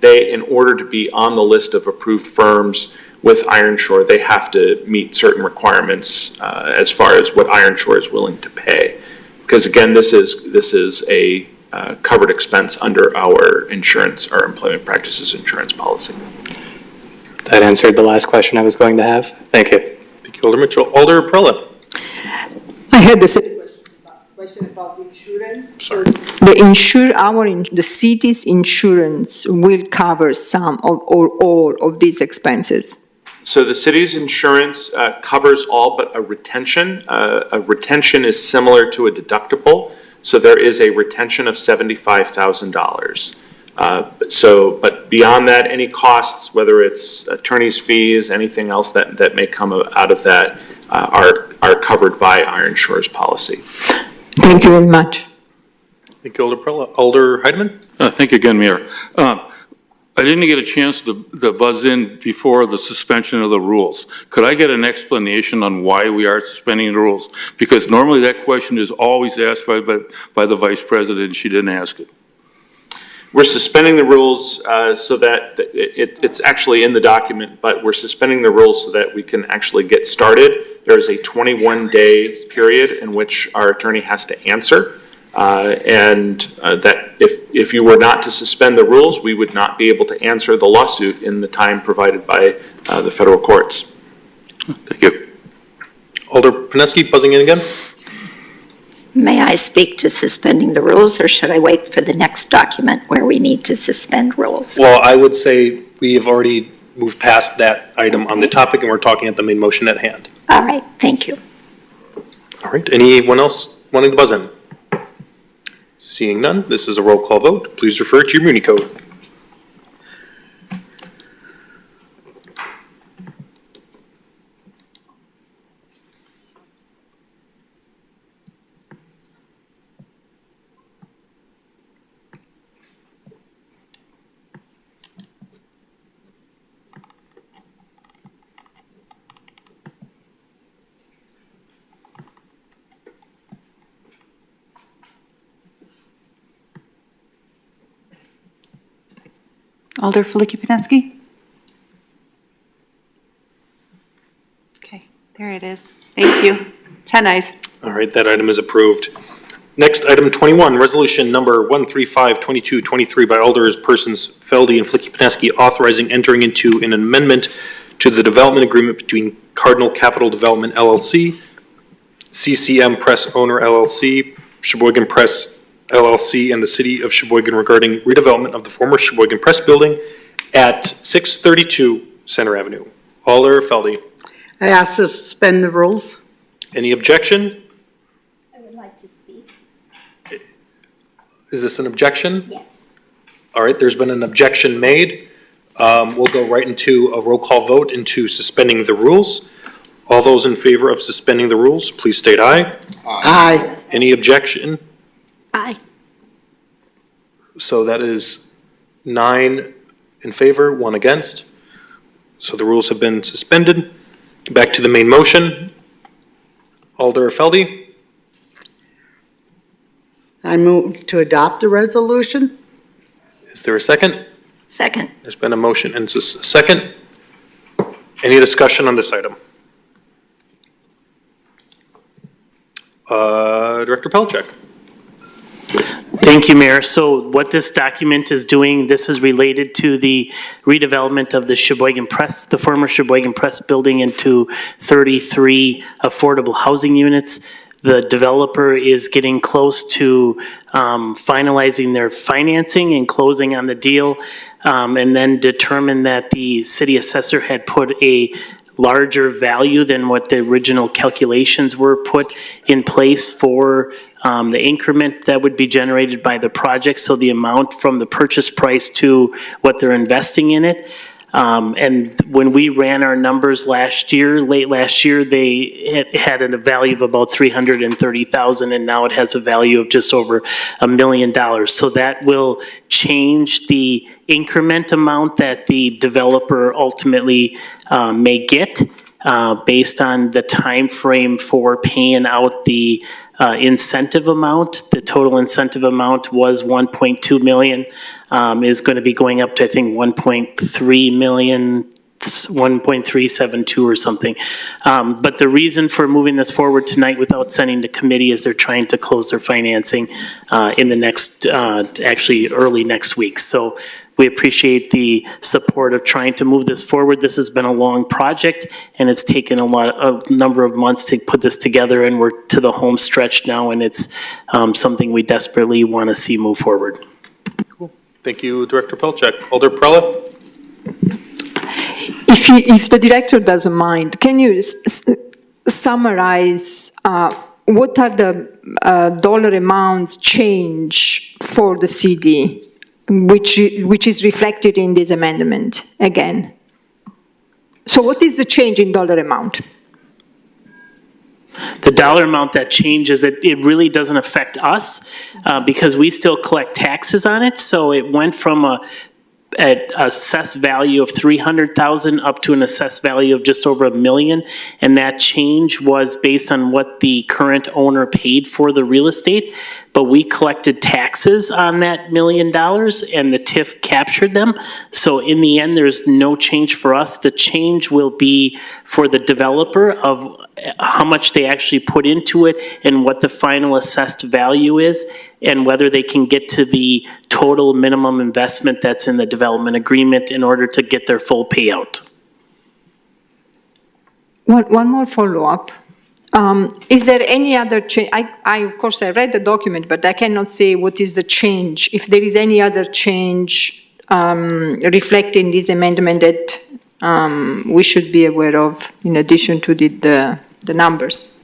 in order to be on the list of approved firms with Ironshore, they have to meet certain requirements as far as what Ironshore is willing to pay. Because again, this is a covered expense under our insurance, our employment practices insurance policy. That answered the last question I was going to have. Thank you. Thank you, Alder Mitchell. Alder Perla. I had the same question about insurance. So the city's insurance will cover some or all of these expenses. So the city's insurance covers all but a retention. A retention is similar to a deductible. So there is a retention of $75,000. But beyond that, any costs, whether it's attorney's fees, anything else that may come out of that, are covered by Ironshore's policy. Thank you very much. Thank you, Alder Perla. Alder Heidemann? Thank you again, Mayor. I didn't get a chance to buzz in before the suspension of the rules. Could I get an explanation on why we are suspending the rules? Because normally that question is always asked by the Vice President. She didn't ask it. We're suspending the rules so that it's actually in the document, but we're suspending the rules so that we can actually get started. There is a 21-day period in which our attorney has to answer. That if you were not to suspend the rules, we would not be able to answer the lawsuit in the time provided by the federal courts. Thank you. Alder Paneski, buzzing in again. May I speak to suspending the rules, or should I wait for the next document where we need to suspend rules? Well, I would say we have already move past that item on the topic and we're talking at the main motion at hand. All right, thank you. All right, anyone else wanting to buzz in? Seeing none, this is a roll call vote. Please refer to your Muni code. Alder Filipinski? Okay, there it is. Thank you. 10 ayes. All right, that item is approved. Next, item 21, resolution number 135-2223 by Alders Persons Feldy and Flicky-Paneski authorizing entering into an amendment to the development agreement between Cardinal Capital Development LLC, CCM Press Owner LLC, Sheboygan Press LLC, and the City of Sheboygan regarding redevelopment of the former Sheboygan Press Building at 632 Center Avenue. Alder Feldy. I ask to suspend the rules. Any objection? I would like to speak. Is this an objection? Yes. All right, there's been an objection made. We'll go right into a roll call vote into suspending the rules. All those in favor of suspending the rules, please state aye. Aye. Any objection? Aye. So that is 9 in favor, 1 against. So the rules have been suspended. Back to the main motion. Alder Feldy. I move to adopt the resolution. Is there a second? Second. There's been a motion and a second. Any discussion on this item? Director Pelchak. Thank you, Mayor. So what this document is doing, this is related to the redevelopment of the Sheboygan Press, the former Sheboygan Press building into 33 affordable housing units. The developer is getting close to finalizing their financing and closing on the deal, and then determined that the city assessor had put a larger value than what the original calculations were put in place for the increment that would be generated by the project, so the amount from the purchase price to what they're investing in it. And when we ran our numbers last year, late last year, they had a value of about $330,000, and now it has a value of just over $1 million. So that will change the increment amount that the developer ultimately may get based on the time frame for paying out the incentive amount. The total incentive amount was 1.2 million, is going to be going up to, I think, 1.3 million, 1.372 or something. But the reason for moving this forward tonight without sending to committee is they're trying to close their financing in the next, actually early next week. So we appreciate the support of trying to move this forward. This has been a long project, and it's taken a number of months to put this together, and we're to the home stretch now, and it's something we desperately want to see move forward. Cool. Thank you, Director Pelchak. Alder Prella? If the director doesn't mind, can you summarize what are the dollar amounts change for the CD? Which is reflected in this amendment again. So what is the change in dollar amount? The dollar amount that changes, it really doesn't affect us because we still collect taxes on it. So it went from an assessed value of $300,000 up to an assessed value of just over $1 million, and that change was based on what the current owner paid for the real estate. But we collected taxes on that $1 million, and the TIF captured them. So in the end, there's no change for us. The change will be for the developer of how much they actually put into it and what the final assessed value is, and whether they can get to the total minimum investment that's in the development agreement in order to get their full payout. One more follow-up. Is there any other change? Of course, I read the document, but I cannot say what is the change. If there is any other change reflected in this amendment that we should be aware of in addition to the numbers?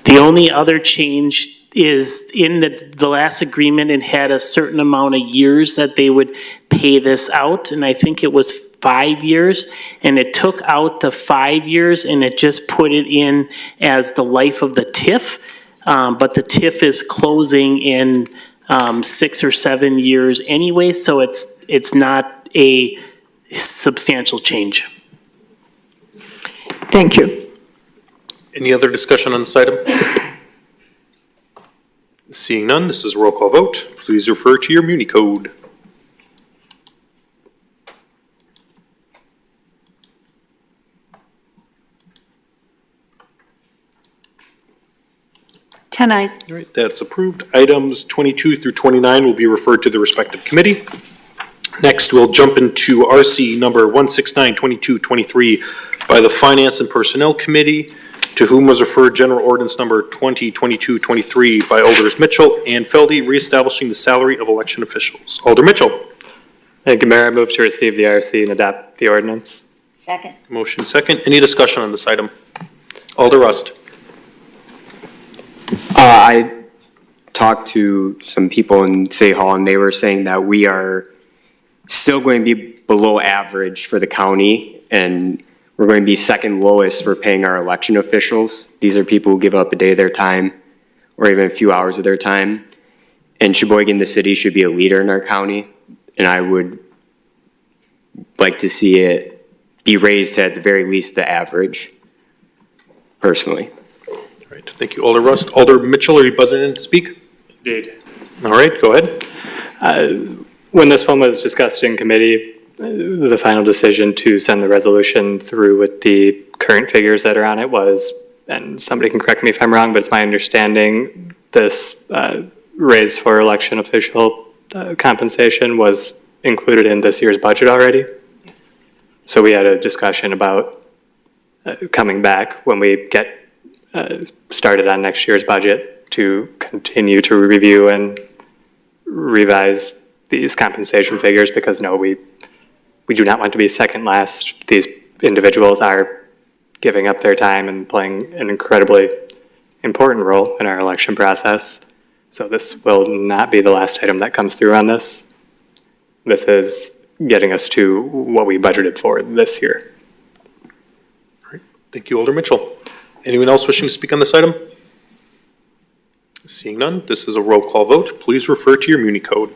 The only other change is in the last agreement, it had a certain amount of years that they would pay this out, and I think it was 5 years, and it took out the 5 years and it just put it in as the life of the TIF, but the TIF is closing in 6 or 7 years anyway, so it's not a substantial change. Thank you. Any other discussion on this item? Seeing none, this is a roll call vote. Please refer to your Muni code. Ten ayes. All right, that's approved. Items 22 through 29 will be referred to the respective committee. Next, we'll jump into RC number 1692223 by the Finance and Personnel Committee, to whom was referred General Ordinance number 2022-23 by Alders Mitchell and Feldy, reestablishing the salary of election officials. Alder Mitchell. Thank you, Mayor. I move to receive the RC and adopt the ordinance. Second. Motion second. Any discussion on this item? Alder Rust. I talked to some people in City Hall and they were saying that we are still going to be below average for the county, and we're going to be second lowest for paying our election officials. These are people who give up a day of their time or even a few hours of their time. And Sheboygan, the city, should be a leader in our county, and I would like to see it be raised to, at the very least, the average, personally. All right, thank you, Alder Rust. Alder Mitchell, are you buzzing in to speak? Indeed. All right, go ahead. When this one was discussed in committee, the final decision to send the resolution through with the current figures that are on it was, and somebody can correct me if I'm wrong, but it's my understanding this raise for election official compensation was included in this year's budget already. Yes. So we had a discussion about coming back when we get started on next year's budget to continue to review and revise these compensation figures, because no, we do not want to be second last. These individuals are giving up their time and playing an incredibly important role in our election process. So this will not be the last item that comes through on this. This is getting us to what we budgeted for this year. All right, thank you, Alder Mitchell. Anyone else wishing to speak on this item? Seeing none, this is a roll call vote. Please refer to your Muni code.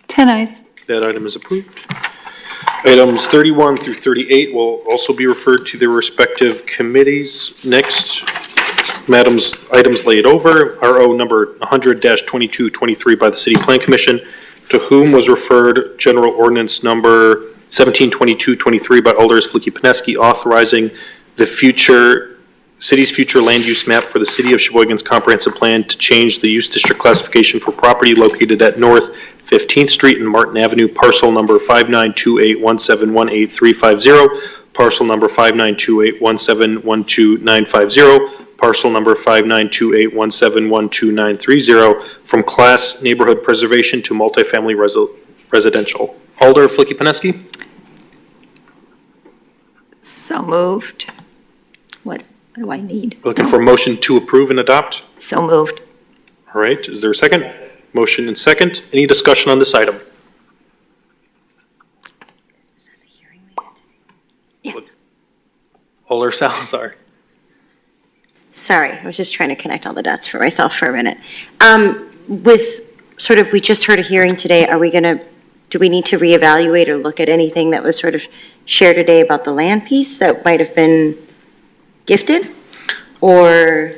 Ten ayes. That item is approved. Items 31 through 38 will also be referred to their respective committees. Next, items laid over, RO number 100-2223 by the City Plan Commission, to whom was referred General Ordinance number 172223 by Alders Flicky-Pineski, authorizing the city's future land use map for the City of Sheboygan's comprehensive plan to change the use district classification for property located at North 15th Street and Martin Avenue, parcel number 5928171835, parcel number 5928171290, parcel number 5928171290, from class neighborhood preservation to multifamily residential. Alder Flicky-Pineski? So moved. What do I need? Looking for a motion to approve and adopt? So moved. All right, is there a second? Motion and second. Any discussion on this item? Alder Salazar. Sorry, I was just trying to connect all the dots for myself for a minute. With sort of, we just heard a hearing today, do we need to reevaluate or look at anything that was sort of shared today about the land piece that might have been gifted? Or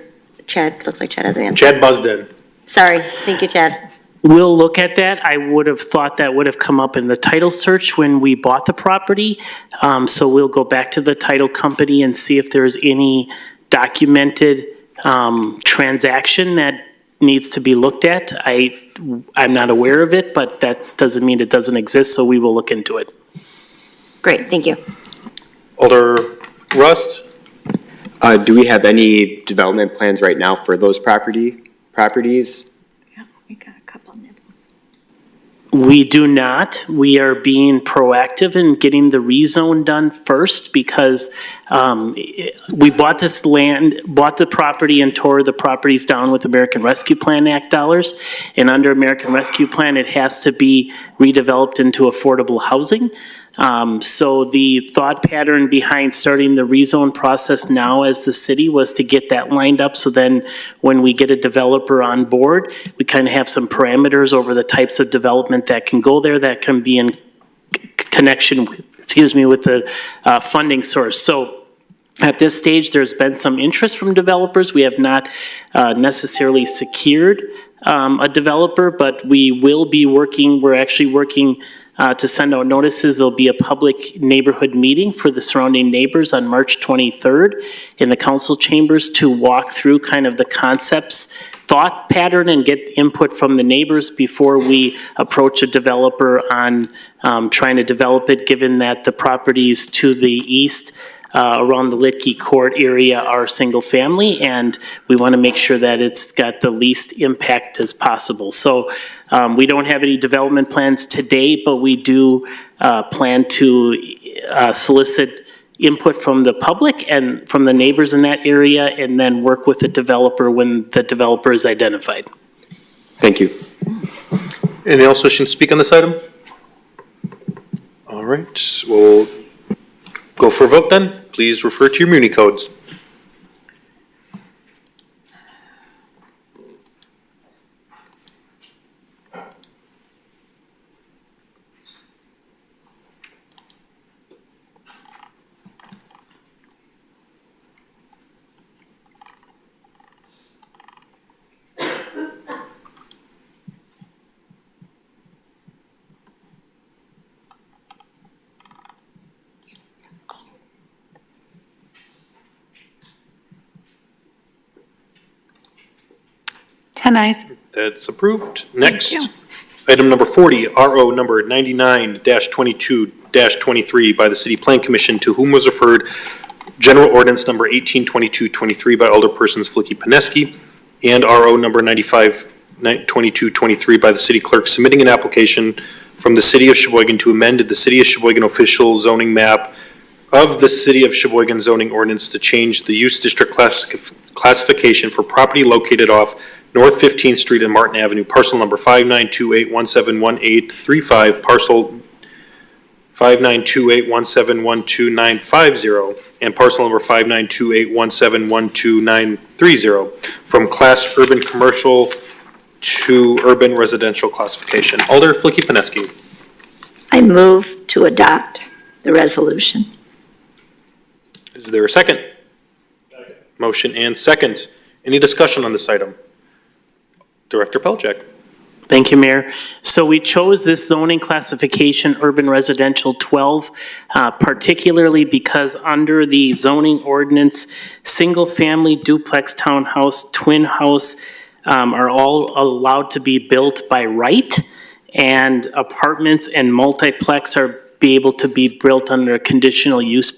Chad, looks like Chad has an answer. Chad Busden. Sorry, thank you, Chad. We'll look at that. I would have thought that would have come up in the title search when we bought the property. So we'll go back to the title company and see if there's any documented transaction that needs to be looked at. I'm not aware of it, but that doesn't mean it doesn't exist, so we will look into it. Great, thank you. Alder Rust? Do we have any development plans right now for those properties? We do not. We are being proactive in getting the rezone done first because we bought this land, bought the property and tore the properties down with American Rescue Plan Act dollars. And under American Rescue Plan, it has to be redeveloped into affordable housing. So the thought pattern behind starting the rezone process now as the city was to get that lined up. So then when we get a developer on board, we kind of have some parameters over the types of development that can go there, that can be in connection with, with the funding source. So at this stage, there's been some interest from developers. We have not necessarily secured a developer, but we will be working, we're actually working to send out notices. There'll be a public neighborhood meeting for the surrounding neighbors on March 23rd in the council chambers to walk through kind of the concepts, thought pattern, and get input from the neighbors before we approach a developer on trying to develop it, given that the properties to the east around the Litke Court area are single family, and we want to make sure that it's got the least impact as possible. So we don't have any development plans today, but we do plan to solicit input from the public and from the neighbors in that area, and then work with the developer when the developer is identified. Thank you. Anyone else wishing to speak on this item? All right, we'll go for a vote then. Please refer to your Muni codes. Nice. That's approved. Next, item number 40, RO number 99-22-23 by the City Plan Commission, to whom was referred General Ordinance number 1822-23 by Alderpersons Flicky Paneski, and RO number 95-22-23 by the City Clerk, submitting an application from the City of Sheboygan to amend the City of Sheboygan official zoning map of the City of Sheboygan zoning ordinance to change the use district classification for property located off North 15th Street and Martin Avenue, parcel number 5928171835, parcel 5928171290, and parcel number 5928171290, from class urban commercial to urban residential classification. Alder Flicky Paneski. I move to adopt the resolution. Is there a second? Second. Motion and second. Any discussion on this item? Director Pelchak. Thank you, Mayor. So we chose this zoning classification, urban residential 12, particularly because under the zoning ordinance, single-family duplex townhouse, twin house are all allowed to be built by right, and apartments and multiplex are be able to be built under a conditional use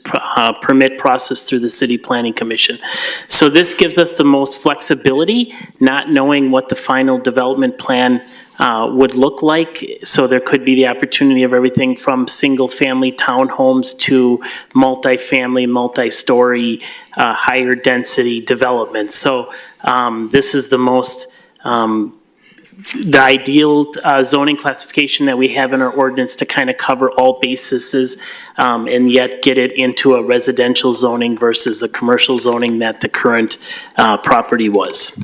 permit process through the City Planning Commission. So this gives us the most flexibility, not knowing what the final development plan would look like. So there could be the opportunity of everything from single-family townhomes to multifamily, multi-story, higher density development. So this is the most the ideal zoning classification that we have in our ordinance to kind of cover all bases and yet get it into a residential zoning versus a commercial zoning that the current property was.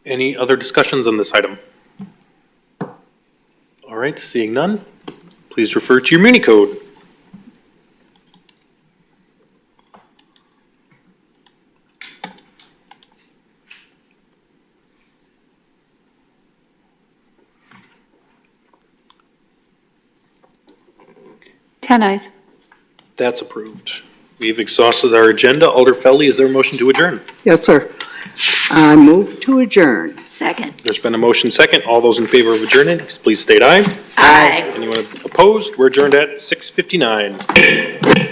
Any other discussions on this item? All right, seeing none, please refer to your Muni code. Ayes. That's approved. We've exhausted our agenda. Alder Felly, is there a motion to adjourn? Yes, sir. I move to adjourn. Second. There's been a motion second. All those in favor of adjourning, please state aye. Aye. Anyone opposed? We're adjourned at 6:59.